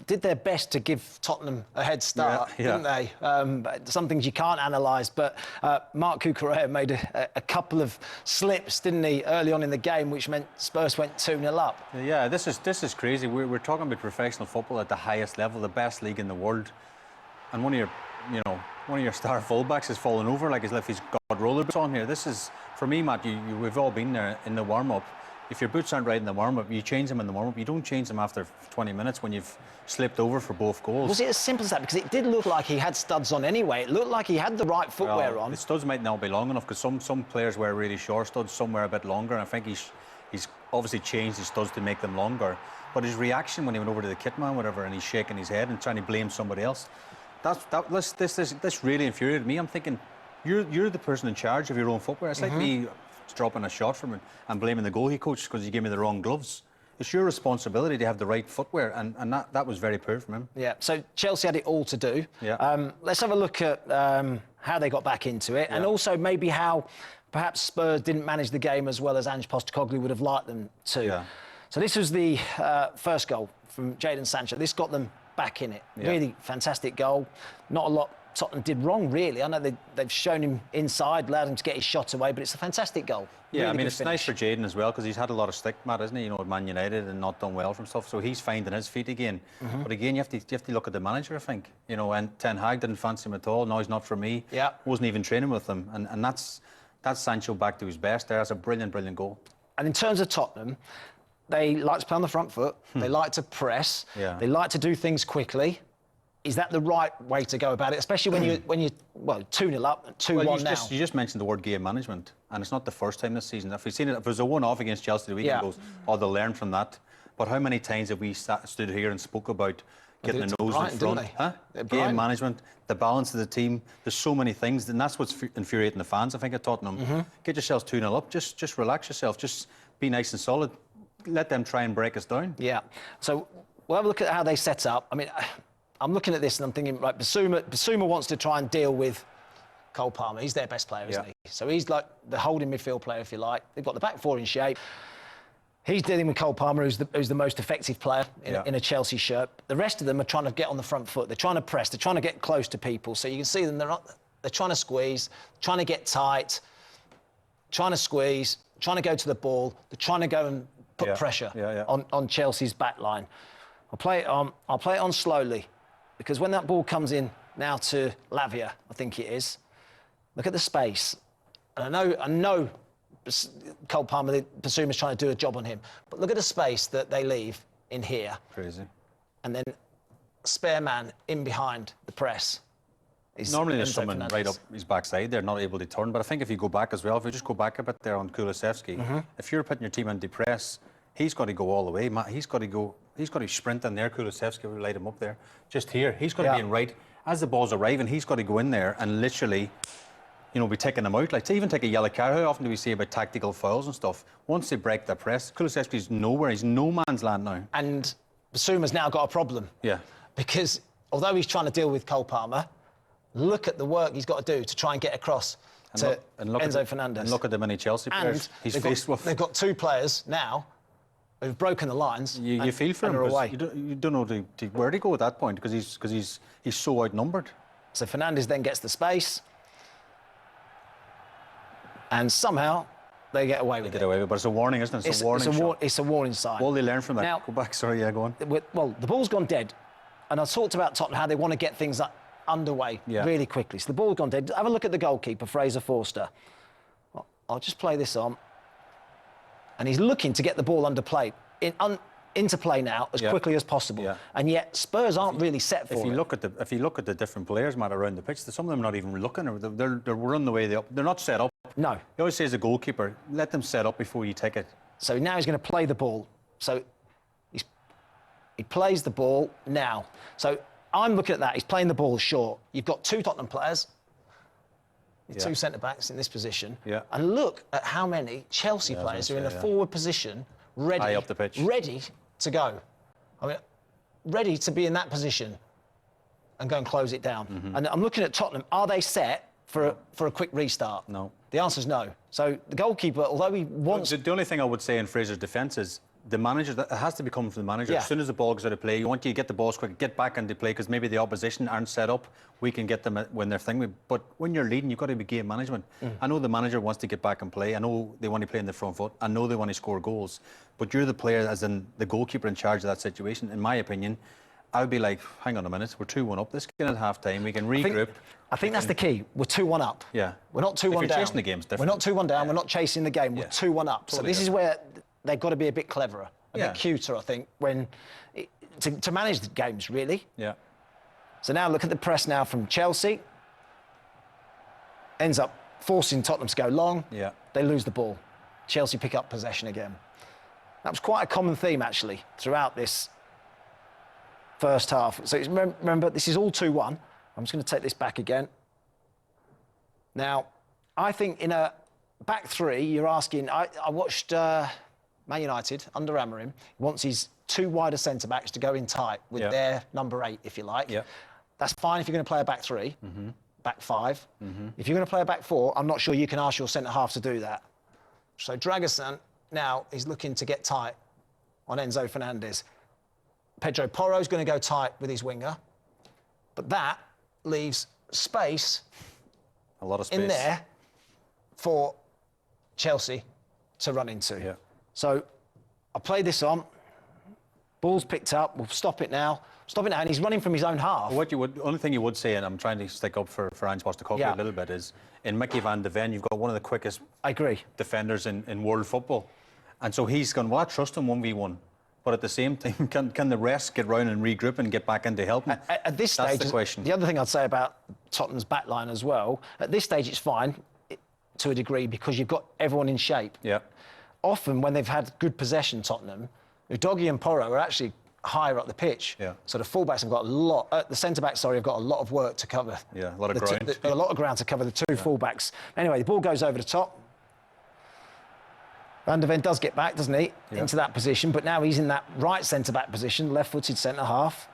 did their best to give Tottenham a head start, didn't they? Some things you can't analyse, but Marc Cucurella made a couple of slips, didn't he, early on in the game, which meant Spurs went 2-0 up. Yeah, this is crazy. We're talking about professional football at the highest level, the best league in the world, and one of your star fullbacks is falling over like as if he's got rollerblades on here. This is, for me, Matt, we've all been there in the warm-up. If your boots aren't right in the warm-up, you change them in the warm-up. You don't change them after 20 minutes when you've slipped over for both goals. Was it as simple as that? Because it did look like he had studs on anyway. It looked like he had the right footwear on. The studs might not be long enough because some players wear really short studs, some wear a bit longer. And I think he's obviously changed his studs to make them longer. But his reaction when he went over to the kit man, whatever, and he's shaking his head and trying to blame somebody else, this really infuriated me. I'm thinking, you're the person in charge of your own footwear. It's like me dropping a shot from it and blaming the goalie coach because he gave me the wrong gloves. It's your responsibility to have the right footwear, and that was very poor from him. Yeah, so Chelsea had it all to do. Yeah. Let's have a look at how they got back into it, and also maybe how perhaps Spurs didn't manage the game as well as Ange Postecoglou would have liked them to. Yeah. So this was the first goal from Jadon Sancho. This got them back in it. Yeah. Really fantastic goal. Not a lot Tottenham did wrong, really. I know they've shown him inside, allowed him to get his shot away, but it's a fantastic goal. Yeah, really I mean, it's finish. nice for Jadon as well because he's had a lot of stick, Matt, isn't he? You know, at Man United and not done well from stuff. So he's finding his feet again. But again, you have to look at the manager, I think. You know, and Ten Hag didn't fancy him at all. No, he's not for me. Yeah. Wasn't even training with him. And that's Sancho back to his best there. That's a brilliant, brilliant goal. And in terms of Tottenham, they like to play on the front foot. They like to press. Yeah. They like to do things quickly. Is that the right way to go about it, especially when you 2-0 up, 2-1 now? You just mentioned the word game management, and it's not the first time this season. If we've seen it, if it was a one-off against Chelsea the weekend, goes, oh, they'll learn from that. But how many times have we stood here and spoke about getting a nose in front? Game management, the balance of the team. There's so many things, and that's what's infuriating the fans, I think, at Tottenham. Get yourselves 2-0 up. Just relax yourself. Just be nice and solid. Let them try and break us down. Yeah. So we'll have a look at how they set up. I mean, I'm looking at this and I'm thinking, right, Basuma wants to try and deal with Cole Palmer. He's their best player, isn't he? So he's like the holding midfield player, if you like. They've got the back four in shape. He's dealing with Cole Palmer, who's the most effective player in a Chelsea shirt. The rest of them are trying to get on the front foot. They're trying to press. They're trying to get close to people. So you can see them. They're trying to squeeze, trying to get tight, trying to squeeze, trying to go to the ball. They're trying to go and put pressure on Chelsea's back line. I'll play it on slowly. Because when that ball comes in now to Lavia, I think it is, look at the space. And I know Cole Palmer, Basuma's trying to do a job on him, but look at the space that they leave in here. Crazy. And then spare man in behind the press. Normally there's someone right up his backside. They're not able to turn. But I think if you go back as well, if you just go back a bit there on Kulusevski, if you're putting your team into press, he's got to go all the way. He's got to sprint in there. Kulusevski will light him up there. Just here, he's got to be in right. As the ball's arriving, he's got to go in there and literally, you know, be taking them out. Like, to even take a yellow card, how often do we see about tactical fouls and stuff? Once they break their press, Kulusevski's nowhere. He's no man's land now. And Basuma's now got a problem. Yeah. Because although he's trying to deal with Cole Palmer, look at the work he's got to do to try and get across to Enzo Fernandez. And look at the many Chelsea players he's faced with. They've got two players now who've broken the lines. You feel for him. You don't know where to go at that point because he's so outnumbered. So Fernandez then gets the space, and somehow they get away with it. But it's a warning, isn't it? It's a warning shot. It's a warning sign. All they learn from that. Now, go back. Sorry, yeah, go on. Well, the ball's gone dead, and I talked about Tottenham how they want to get things underway really quickly. So the ball's gone dead. Have a look at the goalkeeper, Fraser Forster. I'll just play this on. And he's looking to get the ball into play now as quickly as possible. Yeah. And yet Spurs aren't really set for it. If you look at the different players, Matt, around the pitch, some of them are not even looking. Or they're running the way they're not set up. No. You always say as a goalkeeper, let them set up before you take it. So now he's going to play the ball. So he plays the ball now. So I'm looking at that. He's playing the ball short. You've got two Tottenham players. Two centre-backs in this position. Yeah. And look at how many Chelsea players are in a forward position, ready, high up the pitch, ready to go. I mean, ready to be in that position and go and close it down. And I'm looking at Tottenham. Are they set for a quick restart? No. The answer is no. So the goalkeeper, although he wants... The only thing I would say in Fraser's defence is the manager, it has to become from the manager. Yeah. As soon as the ball goes out of play, you want you to get the balls quick, get back into play, because maybe the opposition aren't set up. We can get them when they're thinking. But when you're leading, you've got to be game management. I know the manager wants to get back and play. I know they want to play in the front foot. I know they want to score goals. But you're the player, as in the goalkeeper, in charge of that situation. In my opinion, I would be like, hang on a minute, we're 2-1 up. Let's get at half time. We can regroup. I think that's the key. We're 2-1 up. Yeah. We're not 2-1 down. If you're chasing the game, it's different. We're not 2-1 down. We're not chasing the game. We're 2-1 up. Totally so this is where they've got to be a bit cleverer, a bit cuter, I think, to manage the games, really. Yeah. So now look at the press now from Chelsea. Ends up forcing Tottenham to go long. Yeah. They lose the ball. Chelsea pick up possession again. That was quite a common theme, actually, throughout this first half. So remember, this is all 2-1. I'm just going to take this back again. Now, I think in a back three, you're asking... I watched Man United, under Amorim, wants his two wider centre-backs to go in tight with their number 8, if you like. Yeah. That's fine if you're going to play a back three, back five. If you're going to play a back four, I'm not sure you can ask your centre-half to do that. So Dragusin now is looking to get tight on Enzo Fernandez. Pedro Porro's going to go tight with his winger. But that leaves space, a lot of space in there for Chelsea to run into. Yeah. So I play this on. Ball's picked up. We'll stop it now. Stop it now. And he's running from his own half. What you would, only thing you would say, and I'm trying to stick up for Ange Postecoglou a little bit, is in Mickey van de Ven, you've got one of the quickest defenders in world football. And so he's gone, well, I trust him 1v1. But at the same time, can the rest get round and regroup and get back in to help him? At this stage, that's the question. The other thing I'd say about Tottenham's backline as well, at this stage it's fine to a degree because you've got everyone in shape. Yeah. Often when they've had good possession, Tottenham, Udogie and Porro are actually higher up the pitch. Yeah. So the fullbacks have got a lot, the centre-backs, sorry, have got a lot of work to cover. Yeah, a lot of ground. A lot of ground to cover the two fullbacks. Anyway, the ball goes over the top. Van de Ven does get back, doesn't he, into that position, but now he's in that right centre-back position, left-footed centre-half.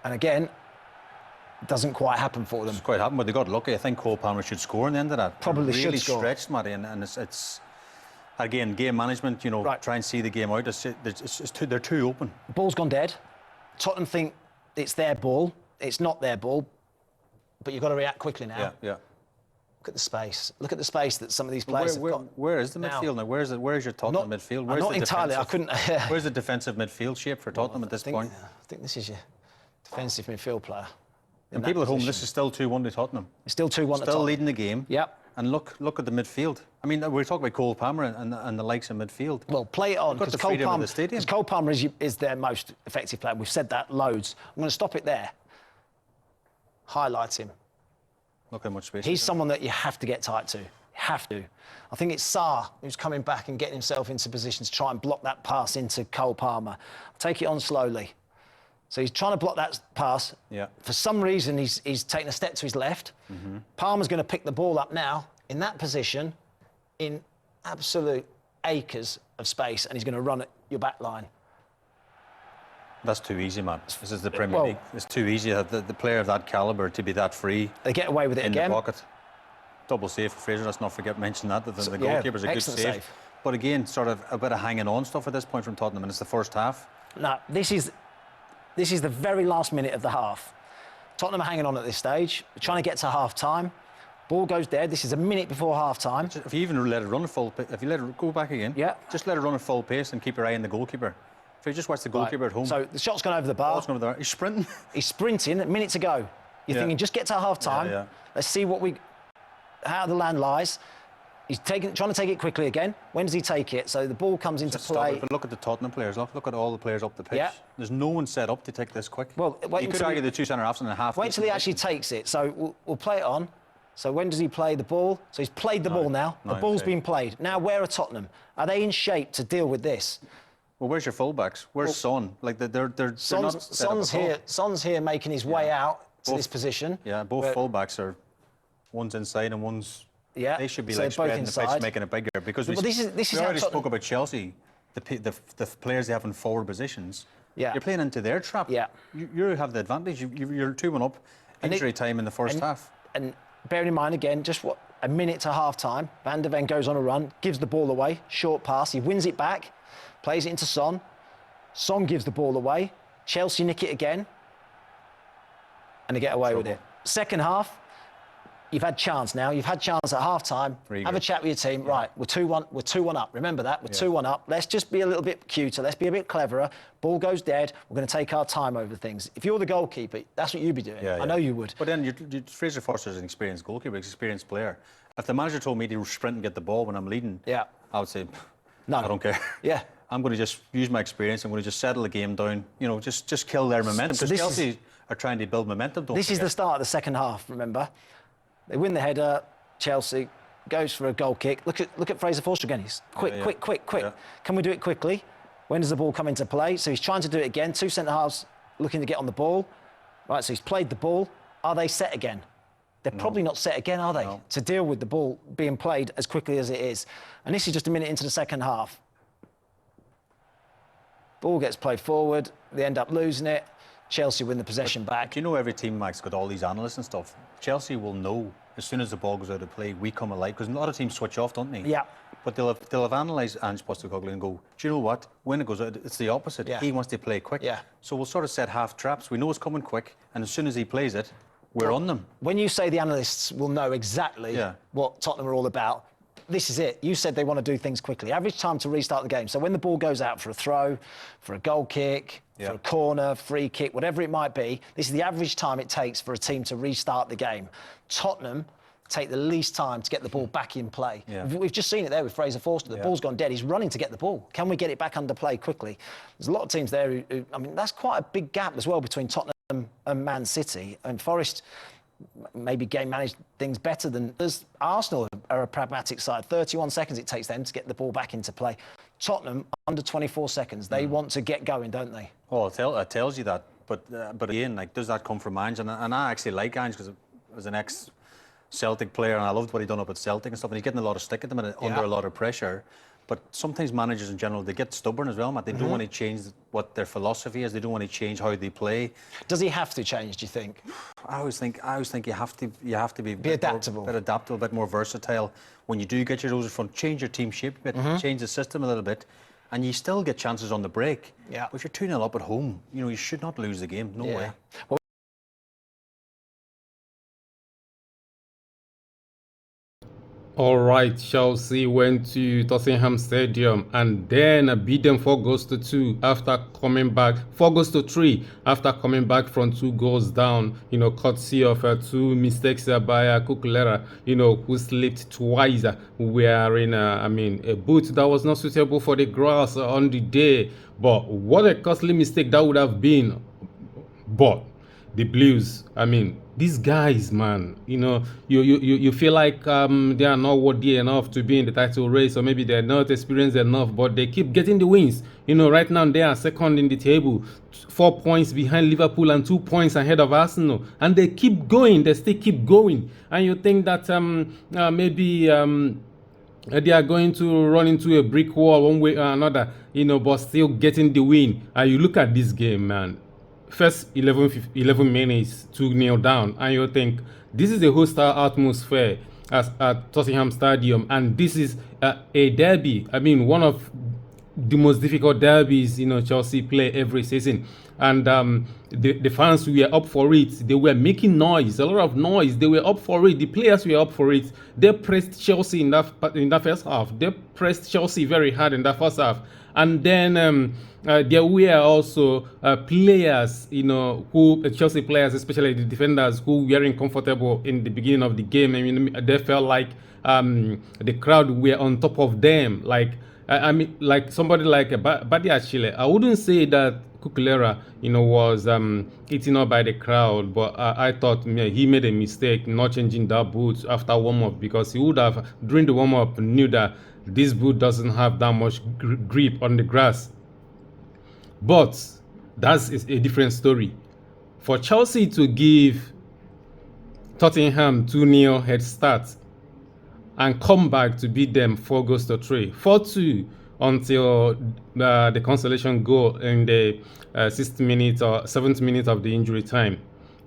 And again, it doesn't quite happen for them. It's quite happened, but they got lucky. I think Cole Palmer should score in the end of that. Probably really should score. Stretched, Matty, and it's again, game management, you know, try and see the game out. They're too open. The ball's gone dead. Tottenham think it's their ball. It's not their ball, but you've got to react quickly now. Yeah. Look at the space. Look at the space that some of these players have got. Where is the midfield now? Where's your Tottenham midfield? Where's not entirely. I couldn't. Where's the defensive midfield shape for Tottenham at this point? I think this is your defensive midfield player. And people at home, this is still 2-1 to Tottenham. It's still 2-1 to Tottenham. Still leading the game. Yep. And look at the midfield. I mean, we're talking about Cole Palmer and the likes of midfield. Well, play it on because Cole Palmer is their most effective player. We've said that loads. I'm going to stop it there. Highlight him. Look how much space. He's someone that you have to get tight to. You have to. I think it's Sarr who's coming back and getting himself into position to try and block that pass into Cole Palmer. Take it on slowly. So he's trying to block that pass. Yeah. For some reason, he's taking a step to his left. Palmer's going to pick the ball up now in that position, in absolute acres of space, and he's going to run at your back line. That's too easy, man. This is the Premier League. It's too easy. The player of that calibre to be that free. They get away with it again. In the pocket. Double save for Fraser. Let's not forget mention that. The goalkeeper's a good save. But again, sort of a bit of hanging on stuff at this point from Tottenham, and it's the first half. No, this is the very last minute of the half. Tottenham are hanging on at this stage. They're trying to get to half-time. Ball goes dead. This is a minute before half-time. If you even let it run at full pace, if you let it go back again, just let it run at full pace and keep your eye on the goalkeeper. If you just watch the goalkeeper at home. So the shot's gone over the bar. He's sprinting. He's sprinting. A minute to go. You're thinking, just get to half-time. Let's see how the land lies. He's trying to take it quickly again. When does he take it? So the ball comes into play. But look at the Tottenham players. Look at all the players up the pitch. There's no one set up to take this quick. Well, you could argue the two centre-halves and a half. Wait till he actually takes it. So we'll play it on. So when does he play the ball? So he's played the ball now. The ball's been played. Now, where are Tottenham? Are they in shape to deal with this? Well, where's your fullbacks? Where's Son? Like they're not Son's here making his way out to this position. Yeah, both fullbacks are one's inside and one's. Yeah, they should be like spreading the pitch, making it bigger. Because we already spoke about Chelsea, the players they have in forward positions. Yeah, you're playing into their trap. Yeah, you have the advantage. You're 2-1 up. Injury time in the first half. And bearing in mind again, a minute to half-time. Van de Ven goes on a run, gives the ball away, short pass, he wins it back, plays it into Son. Son gives the ball away, Chelsea nick it again, and they get away with it. Second half, you've had chance now. You've had chance at half-time. Have a chat with your team. Yeah. Right, we're 2-1. We're 2-1 up. Remember that. We're 2-1 up. Let's just be a little bit cuter. Let's be a bit cleverer. Ball goes dead. We're going to take our time over things. If you're the goalkeeper, that's what you'd be doing. I know you would. But then Fraser Forster's an experienced goalkeeper, he's an experienced player. If the manager told me to sprint and get the ball when I'm leading, I would say, no, I don't care. Yeah. I'm going to just use my experience. I'm going to just settle the game down. You know, just kill their momentum. Because Chelsea are trying to build momentum. This is the start of the second half. Remember, they win the header. Chelsea goes for a goal kick. Look at Fraser Forster again. He's quick. Yeah. Can we do it quickly? When does the ball come into play? So he's trying to do it again. Two centre halves looking to get on the ball. Right. So he's played the ball. Are they set again? They're probably not set again, are they? No. To deal with the ball being played as quickly as it is. And this is just a minute into the second half. Ball gets played forward. They end up losing it. Chelsea win the possession back. Do you know every team, Mike's got all these analysts and stuff? Chelsea will know as soon as the ball goes out of play, we come alive. Because a lot of teams switch off, don't they? Yeah. But they'll have analysed Ange Postecoglou and go, do you know what? When it goes out, it's the opposite. Yeah. He wants to play quick. Yeah. So we'll sort of set half traps. We know it's coming quick. And as soon as he plays it, we're on them. When you say the analysts will know exactly what Tottenham are all about, this is it. You said they want to do things quickly. Average time to restart the game. So when the ball goes out for a throw, for a goal kick, for a corner, free kick, whatever it might be, this is the average time it takes for a team to restart the game. Tottenham take the least time to get the ball back in play. Yeah. We've just seen it there with Fraser Forster. The ball's gone dead. He's running to get the ball. Can we get it back under play quickly? There's a lot of teams there who I mean, that's quite a big gap as well between Tottenham and Man City. And Forest maybe game managed things better than Arsenal are a pragmatic side. 31 seconds it takes them to get the ball back into play. Tottenham, under 24 seconds. They want to get going, don't they? Well, it tells you that. But again, like, does that come from Ange? And I actually like Ange because as an ex-Celtic player, and I loved what he'd done up at Celtic and stuff, and he's getting a lot of stick at the minute under a lot of pressure. But sometimes managers in general, they get stubborn as well, Matt. They don't want to change what their philosophy is. They don't want to change how they play. Does he have to change, do you think? I always think you have to be adaptable. A bit adaptable, a bit more versatile. When you do get your nose in front, change your team shape a bit, change the system a little bit, and you still get chances on the break. Yeah. But if you're 2-0 up at home, you know, you should not lose the game. No way. Well, all right, Chelsea went to Tottenham Stadium and then beat them 4-2 after coming back, 4-3 after coming back from 2 goals down, you know, courtesy of 2 mistakes by Cucurella, you know, who slipped twice wearing, a boot that was not suitable for the grass on the day. But what a costly mistake that would have been. But the Blues, I mean, these guys, man, you know, you feel like they are not worthy enough to be in the title race, or maybe they're not experienced enough, but they keep getting the wins. You know, right now they are second in the table, 4 points behind Liverpool and 2 points ahead of Arsenal, and they keep going. They still keep going, and you think that maybe they are going to run into a brick wall one way or another, you know, but still getting the win. And you look at this game, man. First 11 minutes, 2-0 down, and you think this is a hostile atmosphere at Tottenham Stadium, and this is a derby. I mean, one of the most difficult derbies, you know, Chelsea play every season. And the fans were up for it. They were making noise, a lot of noise. They were up for it. The players were up for it. They pressed Chelsea in that first half. They pressed Chelsea very hard in that first half. And then there were also players, you know, Chelsea players, especially the defenders, who were uncomfortable in the beginning of the game. I mean, they felt like the crowd were on top of them. Like, I mean, like somebody like Badiashile. I wouldn't say that Cucurella, you know, was eaten up by the crowd, but I thought he made a mistake not changing that boot after warm-up, because he would have, during the warm-up, knew that this boot doesn't have that much grip on the grass. But that's a different story. For Chelsea to give Tottenham 2-0 head start and come back to beat them 4-3, 4-2 until the consolation goal in the 6th minute or 7th minute of the injury time,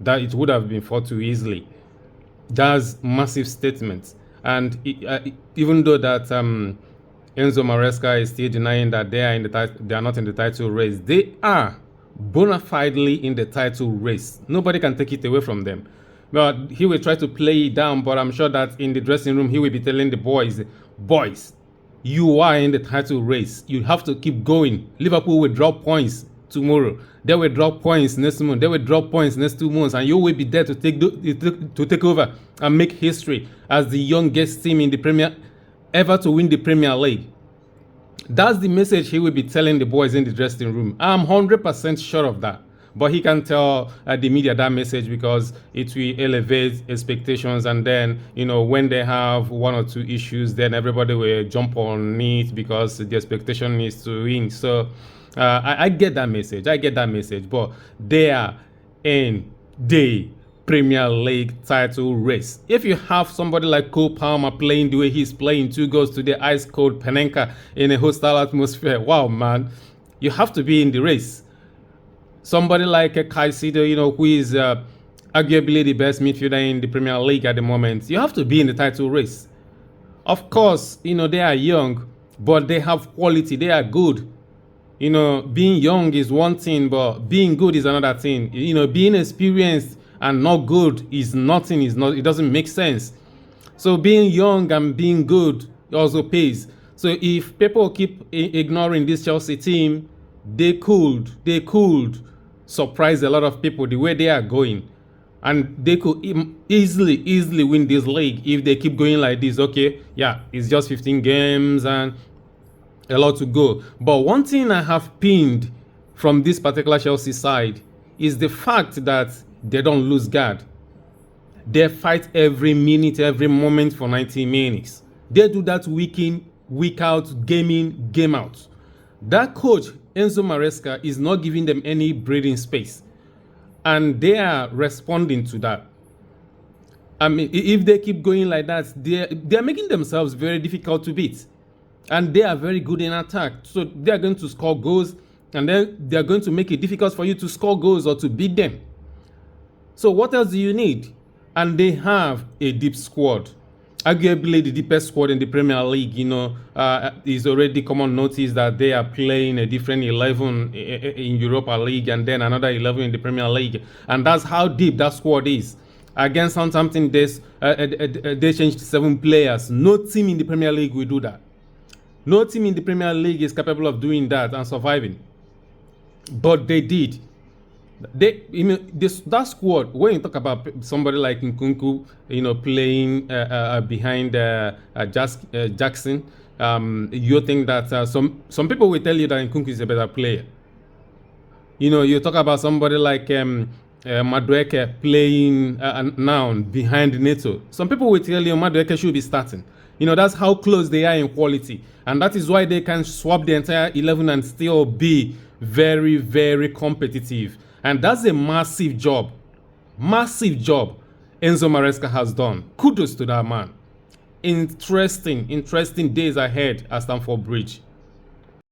that it would have been 4-2 easily. That's massive statement. And even though that Enzo Maresca is still denying that they are not in the title race, they are bona fidely in the title race. Nobody can take it away from them. But he will try to play it down, but I'm sure that in the dressing room, he will be telling the boys, you are in the title race. You have to keep going. Liverpool will drop points tomorrow. They will drop points next month. They will drop points next 2 months, and you will be there to take over and make history as the youngest team in the Premier ever to win the Premier League. That's the message he will be telling the boys in the dressing room. I'm 100% sure of that. But he can tell the media that message because it will elevate expectations. And then, when they have 1 or 2 issues, then everybody will jump on it because the expectation is to win. So I get that message. But they are in the Premier League title race. If you have somebody like Cole Palmer playing the way he's playing, 2 goals to the ice cold Panenka in a hostile atmosphere, wow, man, you have to be in the race. Somebody like Caicedo, who is arguably the best midfielder in the Premier League at the moment, you have to be in the title race. Of course, they are young, but they have quality. They are good. Being young is one thing, but being good is another thing. Being experienced and not good is nothing. It doesn't make sense. So being young and being good also pays. So if people keep ignoring this Chelsea team, they could surprise a lot of people the way they are going. And they could easily win this league if they keep going like this. Okay, yeah, it's just 15 games and a lot to go. But one thing I have pinned from this particular Chelsea side is the fact that they don't lose guard. They fight every minute, every moment for 90 minutes. They do that week in, week out, game in, game out. That coach, Enzo Maresca, is not giving them any breathing space. And they are responding to that. I mean, if they keep going like that, they are making themselves very difficult to beat. And they are very good in attack. So they are going to score goals, and then they are going to make it difficult for you to score goals or to beat them. So what else do you need? And they have a deep squad. Arguably the deepest squad in the Premier League, is already common notice that they are playing a different 11 in Europa League and then another 11 in the Premier League. And that's how deep that squad is. Against Southampton, they changed 7 players. No team in the Premier League will do that. No team in the Premier League is capable of doing that and surviving. But they did. That squad, when you talk about somebody like Nkunku, playing behind Jackson, you think that some people will tell you that Nkunku is a better player. You talk about somebody like Madueke playing now behind Neto. Some people will tell you Madueke should be starting. That's how close they are in quality. And that is why they can swap the entire 11 and still be very, very competitive. And that's a massive job Enzo Maresca has done. Kudos to that man. Interesting days ahead at Stamford Bridge.